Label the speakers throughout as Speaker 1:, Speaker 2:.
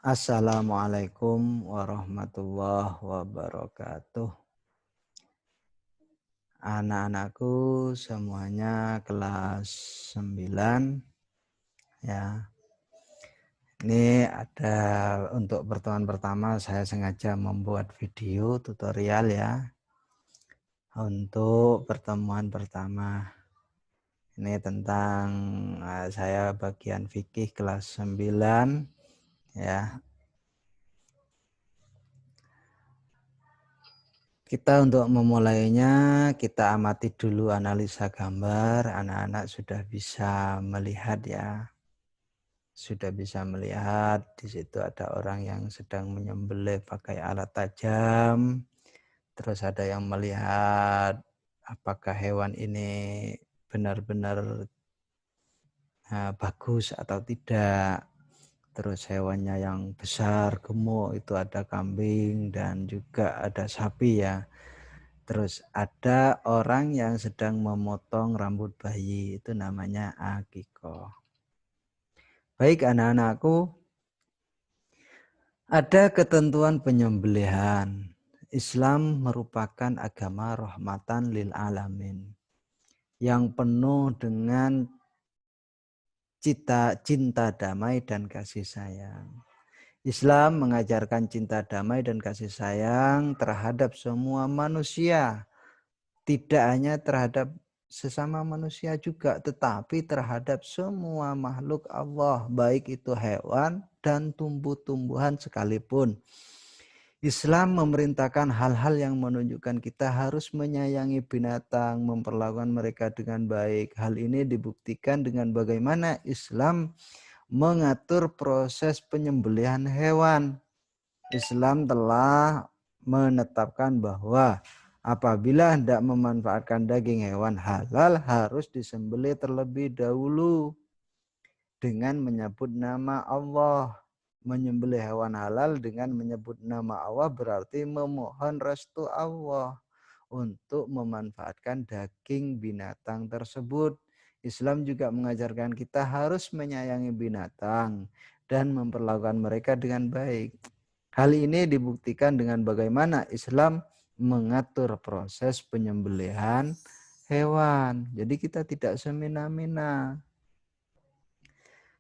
Speaker 1: Assalamualaikum warahmatullahi wabarakatuh. Anak-anakku semuanya kelas 9 ya. Ini ada untuk pertemuan pertama saya sengaja membuat video tutorial ya. Untuk pertemuan pertama ini tentang saya bagian fikih kelas 9 ya. Kita untuk memulainya, kita amati dulu analisa gambar. Anak-anak sudah bisa melihat ya. Sudah bisa melihat di situ ada orang yang sedang menyembelih pakai alat tajam. Terus ada yang melihat apakah hewan ini benar-benar bagus atau tidak. Terus hewannya yang besar, gemuk itu ada kambing dan juga ada sapi ya. Terus ada orang yang sedang memotong rambut bayi, itu namanya akikoh. Baik anak-anakku, ada ketentuan penyembelihan. Islam merupakan agama rahmatan lil alamin yang penuh dengan cinta damai dan kasih sayang. Islam mengajarkan cinta damai dan kasih sayang terhadap semua manusia. Tidak hanya terhadap sesama manusia juga, tetapi terhadap semua makhluk Allah, baik itu hewan dan tumbuh-tumbuhan sekalipun. Islam memerintahkan hal-hal yang menunjukkan kita harus menyayangi binatang, memperlakukan mereka dengan baik. Hal ini dibuktikan dengan bagaimana Islam mengatur proses penyembelihan hewan. Islam telah menetapkan bahwa apabila hendak memanfaatkan daging hewan halal harus disembelih terlebih dahulu dengan menyebut nama Allah. Menyembelih hewan halal dengan menyebut nama Allah berarti memohon restu Allah untuk memanfaatkan daging binatang tersebut. Islam juga mengajarkan kita harus menyayangi binatang dan memperlakukan mereka dengan baik. Hal ini dibuktikan dengan bagaimana Islam mengatur proses penyembelihan hewan. Jadi kita tidak semena-mena.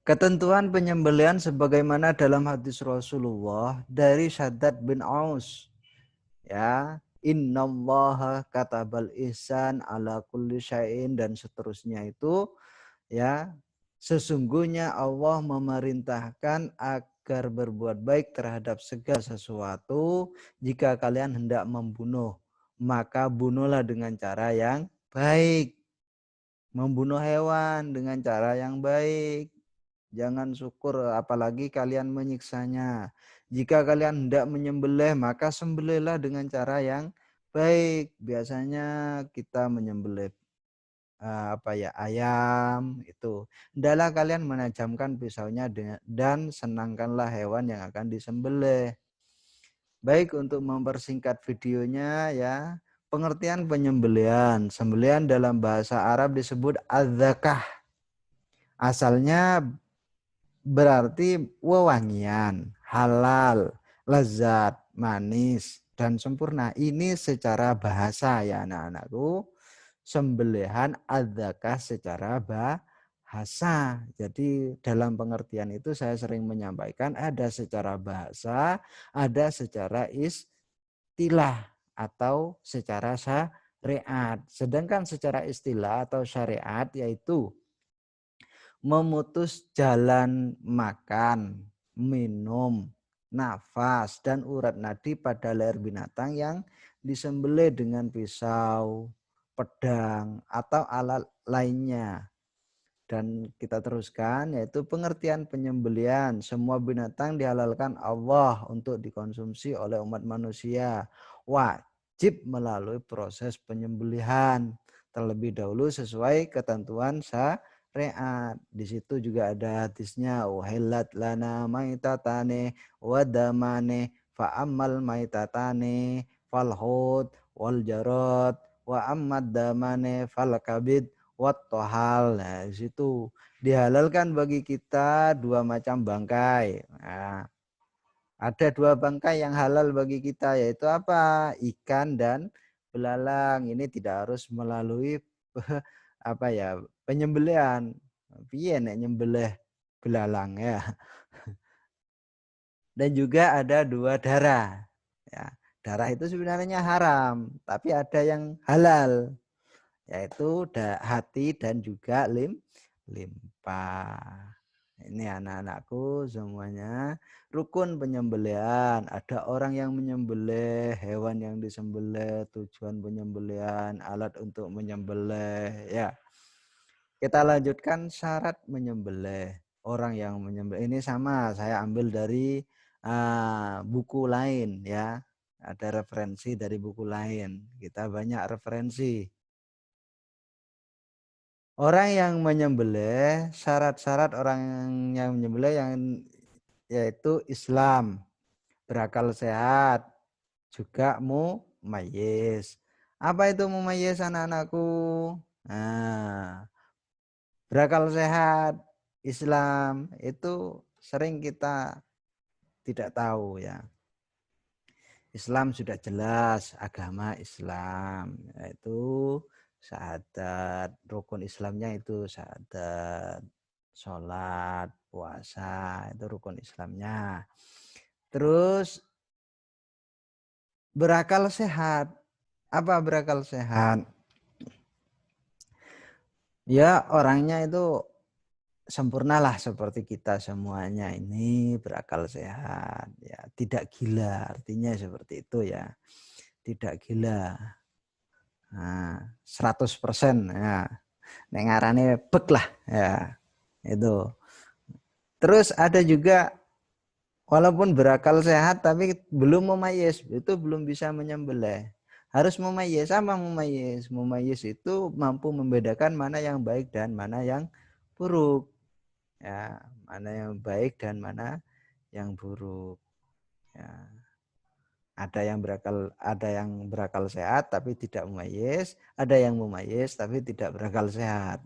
Speaker 1: Ketentuan penyembelihan sebagaimana dalam hadis Rasulullah dari Syaddad bin Aus. Ya, innallaha katabal ihsan ala kulli syai'in dan seterusnya itu ya. Sesungguhnya Allah memerintahkan agar berbuat baik terhadap segala sesuatu. Jika kalian hendak membunuh, maka bunuhlah dengan cara yang baik. Membunuh hewan dengan cara yang baik. Jangan syukur apalagi kalian menyiksanya. Jika kalian hendak menyembelih maka sembelihlah dengan cara yang baik. Biasanya kita menyembelih ayam itu. Hendaklah kalian menajamkan pisaunya dan senangkanlah hewan yang akan disembelih. Baik, untuk mempersingkat videonya ya. Pengertian penyembelihan. Sembelihan dalam bahasa Arab disebut adzakah. Asalnya berarti wewangian, halal, lezat, manis, dan sempurna. Ini secara bahasa ya anak-anakku. Sembelihan adzakah secara bahasa. Jadi dalam pengertian itu saya sering menyampaikan ada secara bahasa, ada secara istilah atau secara syariat. Sedangkan secara istilah atau syariat yaitu memutus jalan makan, minum, nafas, dan urat nadi pada leher binatang yang disembelih dengan pisau, pedang, atau alat lainnya. Dan kita teruskan yaitu pengertian penyembelihan. Semua binatang dihalalkan Allah untuk dikonsumsi oleh umat manusia. Wajib melalui proses penyembelihan terlebih dahulu sesuai ketentuan syariat. Di situ juga ada hadisnya uhillat lana maitatane wadamane fa ammal maitatane fal hud wal jarad wa ammad damane fal kabid wattohal. Nah, di situ dihalalkan bagi kita dua macam bangkai. Nah, Ada 2 bangkai yang halal bagi kita, yaitu apa? Ikan dan belalang. Ini tidak harus melalui apa ya, penyembelihan. Piye nek nyembelih belalang ya. Dan juga ada 2 darah. Ya, darah itu sebenarnya haram, tapi ada yang halal, yaitu hati dan juga limpa. Ini anak-anakku semuanya rukun penyembelihan. Ada orang yang menyembelih hewan yang disembelih, tujuan penyembelihan, alat untuk menyembelih. Ya, kita lanjutkan syarat menyembelih. Orang yang menyembelih ini sama saya ambil dari buku lain ya. Ada referensi dari buku lain. Kita banyak referensi. Orang yang menyembelih, syarat-syarat orang yang menyembelih yang yaitu Islam, berakal sehat, juga mumayyiz. Apa itu mumayyiz anak-anakku? Nah, berakal sehat, Islam itu sering kita tidak tahu ya. Islam sudah jelas, agama Islam yaitu syahadat, rukun Islamnya itu syahadat, sholat, puasa itu rukun Islamnya. Terus berakal sehat. Apa berakal sehat? Ya orangnya itu sempurnalah seperti kita semuanya ini berakal sehat ya, tidak gila, artinya seperti itu ya, tidak gila. Nah, 100% ya. Nek ngarane bek lah ya. Itu. Terus ada juga walaupun berakal sehat tapi belum memayis, itu belum bisa menyembelih. Harus memayis, sama memayis. Memayis itu mampu membedakan mana yang baik dan mana yang buruk. Ya, mana yang baik dan mana yang buruk. Ya. Ada yang berakal sehat tapi tidak memayis, ada yang memayis tapi tidak berakal sehat.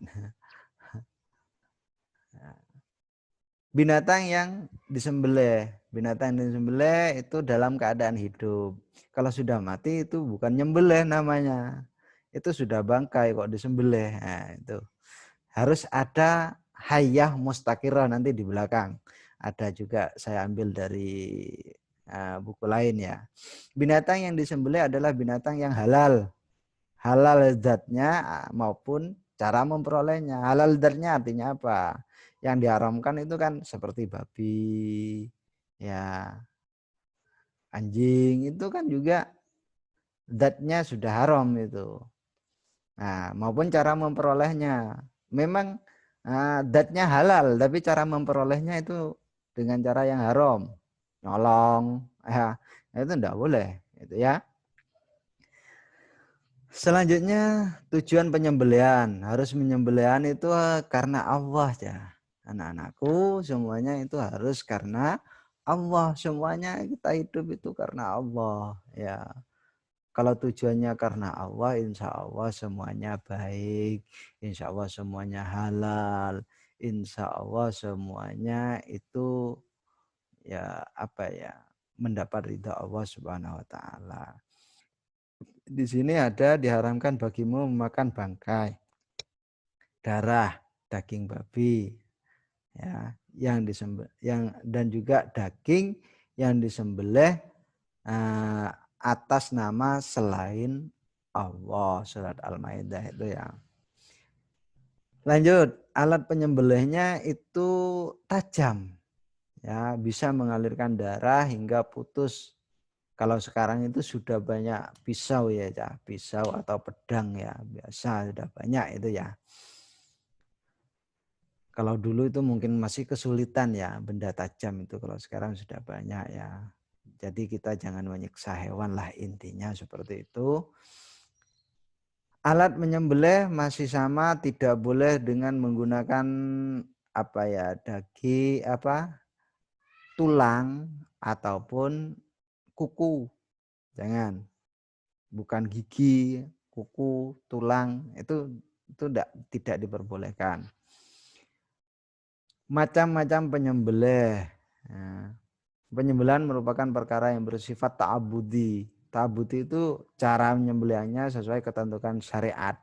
Speaker 1: Binatang yang disembelih itu dalam keadaan hidup. Kalau sudah mati itu bukan nyembelih namanya, itu sudah bangkai kok disembelih. Nah, itu harus ada hayyah mustakirah nanti di belakang. Ada juga saya ambil dari buku lain ya. Binatang yang disembelih adalah binatang yang halal. Halal zatnya maupun cara memperolehnya. Halal zatnya artinya apa? Yang diharamkan itu kan seperti babi, ya anjing itu kan juga zatnya sudah haram itu. Nah, maupun cara memperolehnya. Memang zatnya halal, tapi cara memperolehnya itu dengan cara yang haram. Nyolong, ya itu enggak boleh, itu ya. Selanjutnya tujuan penyembelihan. Harus menyembelihan itu karena Allah ya. Anak-anakku semuanya itu harus karena Allah. Semuanya kita hidup itu karena Allah ya. Kalau tujuannya karena Allah, insya Allah semuanya baik, insya Allah semuanya halal, insya Allah semuanya itu ya apa ya, mendapat ridha Allah Subhanahu Wa Taala. Di sini ada diharamkan bagimu memakan bangkai, darah, daging babi, ya, yang disembelih, dan juga daging yang disembelih atas nama selain Allah. Surat Al-Maidah itu ya. Lanjut, alat penyembelihnya itu tajam, ya, bisa mengalirkan darah hingga putus. Kalau sekarang itu sudah banyak pisau ya, pisau atau pedang ya, biasa sudah banyak itu ya. Kalau dulu itu mungkin masih kesulitan ya benda tajam itu, kalau sekarang sudah banyak ya. Jadi kita jangan menyiksa hewan lah, intinya seperti itu. Alat menyembelih masih sama, tidak boleh dengan menggunakan apa ya, daging apa, tulang ataupun kuku. Jangan. Bukan gigi, kuku, tulang, itu tidak diperbolehkan. Macam-macam penyembelih. Nah, Penyembelihan merupakan perkara yang bersifat ta'abudi. Ta'abudi itu cara menyembelihannya sesuai ketentuan syariat.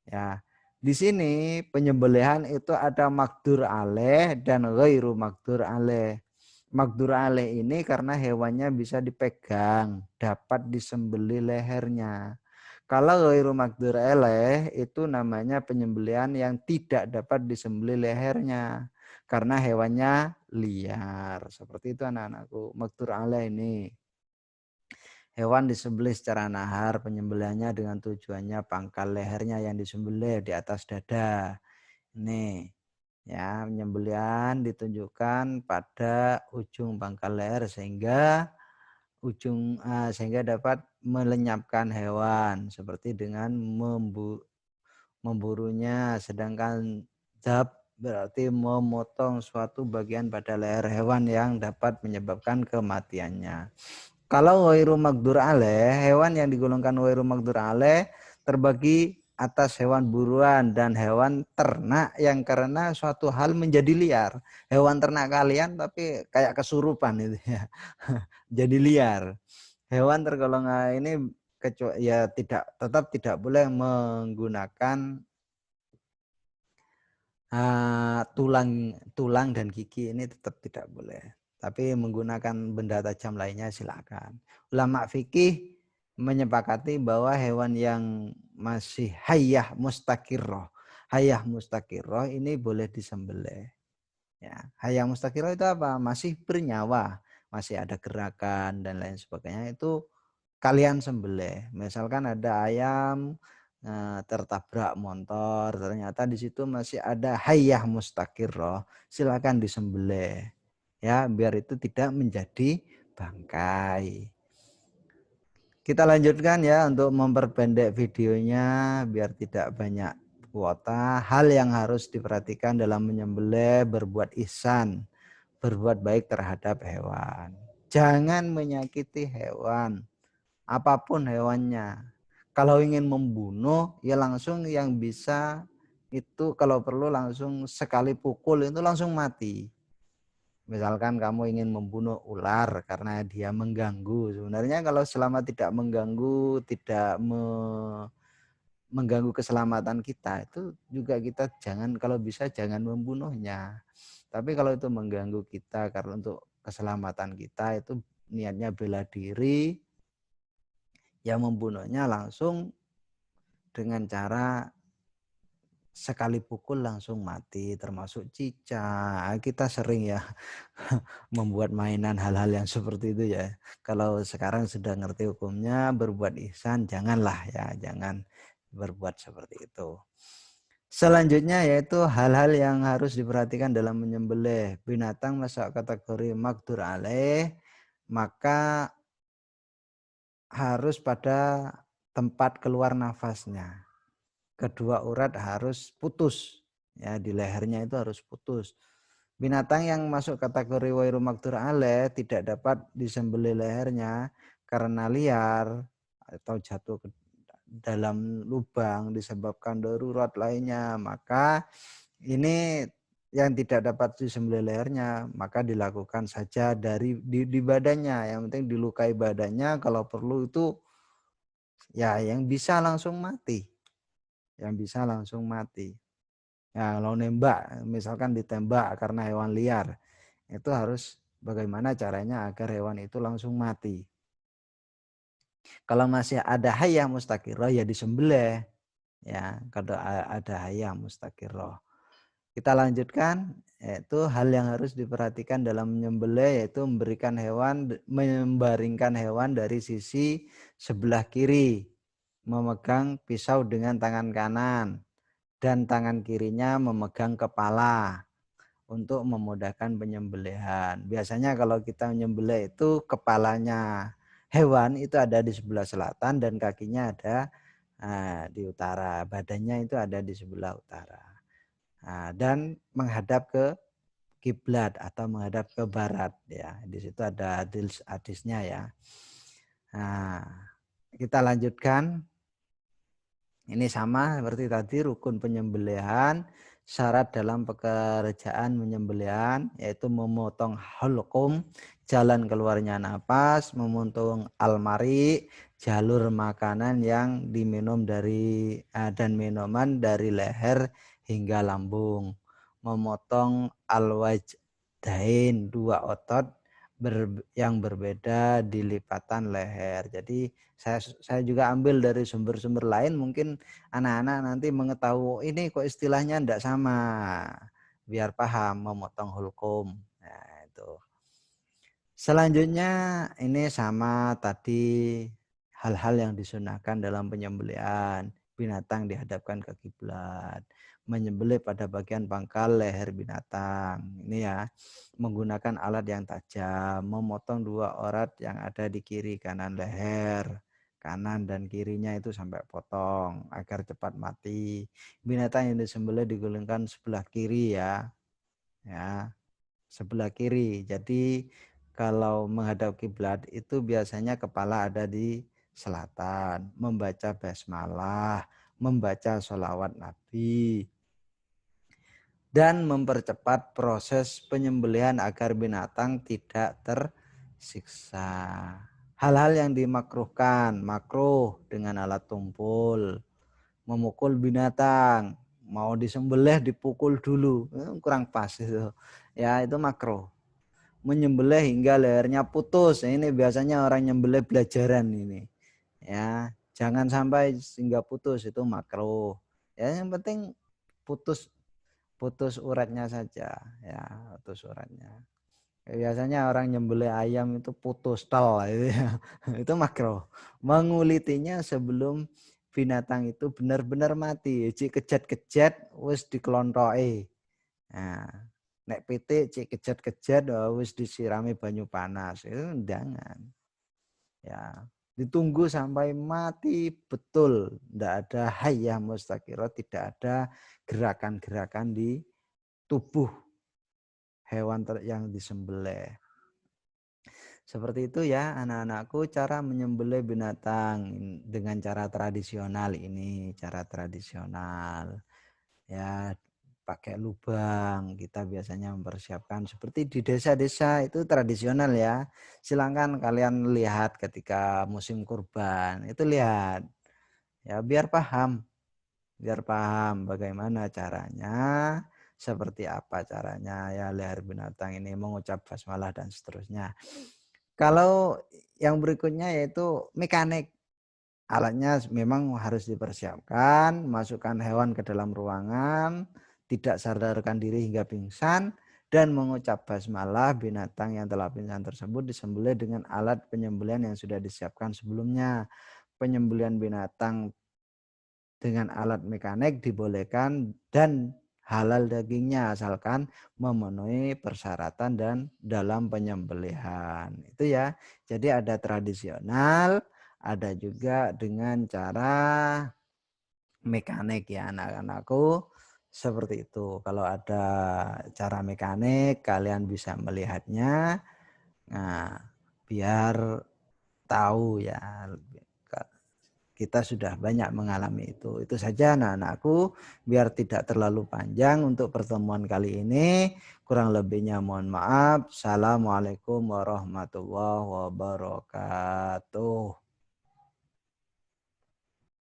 Speaker 1: Ya. Di sini penyembelihan itu ada makdur alaih dan ghairu makdur alaih. Makdur alaih ini karena hewannya bisa dipegang, dapat disembelih lehernya. Kalau ghairu makdur alaih itu namanya penyembelihan yang tidak dapat disembelih lehernya karena hewannya liar. Seperti itu anak-anakku. Makdur alaih ini. Hewan disembelih secara nahar, penyembelihannya dengan tujuannya pangkal lehernya yang disembelih di atas dada. Ini ya, penyembelihan ditunjukkan pada ujung pangkal leher sehingga sehingga dapat melenyapkan hewan seperti dengan memburunya, sedangkan dzab berarti memotong suatu bagian pada leher hewan yang dapat menyebabkan kematiannya. Kalau ghairu magdur alaih, hewan yang digolongkan ghairu magdur alaih terbagi atas hewan buruan dan hewan ternak yang karena suatu hal menjadi liar. Hewan ternak kalian tapi kayak kesurupan itu ya. Jadi liar. Hewan tergolong ini ya tetap tidak boleh menggunakan tulang dan gigi, ini tetap tidak boleh. Tapi menggunakan benda tajam lainnya silakan. Ulama fikih menyepakati bahwa hewan yang masih hayah mustaqirroh. Hayah mustaqirroh ini boleh disembelih. Ya, hayah mustaqirroh itu apa? Masih bernyawa, masih ada gerakan dan lain sebagainya, itu kalian sembelih. Misalkan ada ayam tertabrak motor, ternyata di situ masih ada hayah mustaqirroh, silakan disembelih ya, biar itu tidak menjadi bangkai. Kita lanjutkan ya untuk memperpendek videonya biar tidak banyak kuota. Hal yang harus diperhatikan dalam menyembelih: berbuat ihsan, berbuat baik terhadap hewan. Jangan menyakiti hewan, apapun hewannya. Kalau ingin membunuh ya langsung yang bisa itu, kalau perlu langsung sekali pukul itu langsung mati. Misalkan kamu ingin membunuh ular karena dia mengganggu. Sebenarnya kalau selama tidak mengganggu, tidak mengganggu keselamatan kita, itu juga kita jangan, kalau bisa jangan membunuhnya. Tapi kalau itu mengganggu kita karena untuk keselamatan kita, itu niatnya bela diri, ya membunuhnya langsung dengan cara sekali pukul langsung mati, termasuk cicak. Kita sering ya membuat mainan hal-hal yang seperti itu ya. Kalau sekarang sudah ngerti hukumnya, berbuat ihsan janganlah ya, jangan berbuat seperti itu. Selanjutnya yaitu hal-hal yang harus diperhatikan dalam menyembelih. Binatang masuk kategori makdur alaih, maka harus pada tempat keluar nafasnya. Kedua urat harus putus, ya, di lehernya itu harus putus. Binatang yang masuk kategori ghairu makdur alaih tidak dapat disembelih lehernya karena liar atau jatuh ke dalam lubang disebabkan darurat lainnya, maka ini yang tidak dapat disembelih lehernya maka dilakukan saja di badannya. Yang penting dilukai badannya, kalau perlu itu ya yang bisa langsung mati. Yang bisa langsung mati. Ya, kalau nembak, misalkan ditembak karena hewan liar, itu harus bagaimana caranya agar hewan itu langsung mati. Kalau masih ada hayah mustaqirroh ya disembelih. Ya, kalau ada hayah mustaqirroh. Kita lanjutkan, yaitu hal yang harus diperhatikan dalam menyembelih yaitu membaringkan hewan dari sisi sebelah kiri, memegang pisau dengan tangan kanan, dan tangan kirinya memegang kepala untuk memudahkan penyembelihan. Biasanya kalau kita menyembelih itu kepalanya hewan itu ada di sebelah selatan dan kakinya ada di utara, badannya itu ada di sebelah utara. Dan menghadap ke kiblat atau menghadap ke barat ya. Di situ ada hadisnya ya. Nah, kita lanjutkan. Ini sama seperti tadi rukun penyembelihan. syarat dalam pekerjaan menyembelihan, yaitu memotong hulqum, jalan keluarnya napas, memotong almari, jalur makanan yang diminum dari dan minuman dari leher hingga lambung, memotong alwajdain, dua otot yang berbeda di lipatan leher. Jadi saya juga ambil dari sumber-sumber lain, mungkin anak-anak nanti mengetahui ini kok istilahnya ndak sama, biar paham memotong hulkum. Nah, itu. Selanjutnya ini sama tadi, hal-hal yang disunahkan dalam penyembelihan. Binatang dihadapkan ke kiblat, menyembelih pada bagian pangkal leher binatang. Ini ya, menggunakan alat yang tajam, memotong dua urat yang ada di kiri kanan leher. Kanan dan kirinya itu sampai potong agar cepat mati. Binatang yang disembelih digulingkan sebelah kiri ya. Ya, sebelah kiri. Jadi kalau menghadap kiblat itu biasanya kepala ada di selatan, membaca basmalah, membaca sholawat Nabi, dan mempercepat proses penyembelihan agar binatang tidak tersiksa. Hal-hal yang dimakruhkan, makruh dengan alat tumpul, memukul binatang, mau disembelih dipukul dulu, kurang pas itu. Ya, itu makruh. Menyembelih hingga lehernya putus. Ini biasanya orang nyembelih belajaran ini. Ya, jangan sampai hingga putus, itu makruh. Ya, yang penting putus uratnya saja, ya, putus uratnya. Biasanya orang nyembelih ayam itu putus tel itu ya. Itu makruh. Mengulitinya sebelum binatang itu benar-benar mati. Cik kejat-kejat wis dikelontoke. Nah, nek pitik cik kejat-kejat wis disirami banyu panas. Itu jangan. Ya, ditunggu sampai mati betul. Tidak ada hayyah mustaqirah, tidak ada gerakan-gerakan di tubuh hewan yang disembelih. Seperti itu ya anak-anakku, cara menyembelih binatang dengan cara tradisional ini, cara tradisional. Ya, pakai lubang, kita biasanya mempersiapkan seperti di desa-desa itu tradisional ya. Silakan kalian lihat ketika musim kurban, itu lihat. Ya, biar paham bagaimana caranya, seperti apa caranya ya leher binatang ini mengucap basmalah dan seterusnya. Kalau yang berikutnya yaitu mekanik. Alatnya memang harus dipersiapkan, masukkan hewan ke dalam ruangan, tidak sadarkan diri hingga pingsan, dan mengucap basmalah. Binatang yang telah pingsan tersebut disembelih dengan alat penyembelihan yang sudah disiapkan sebelumnya. Penyembelihan binatang dengan alat mekanik dibolehkan dan halal dagingnya asalkan memenuhi persyaratan dan dalam penyembelihan. Itu ya. Jadi ada tradisional, ada juga dengan cara mekanik ya anak-anakku, seperti itu. Kalau ada cara mekanik kalian bisa melihatnya. Nah, biar tahu ya, kita sudah banyak mengalami itu. Itu saja anak-anakku, biar tidak terlalu panjang untuk pertemuan kali ini. Kurang lebihnya mohon maaf. Assalamualaikum warahmatullahi wabarakatuh.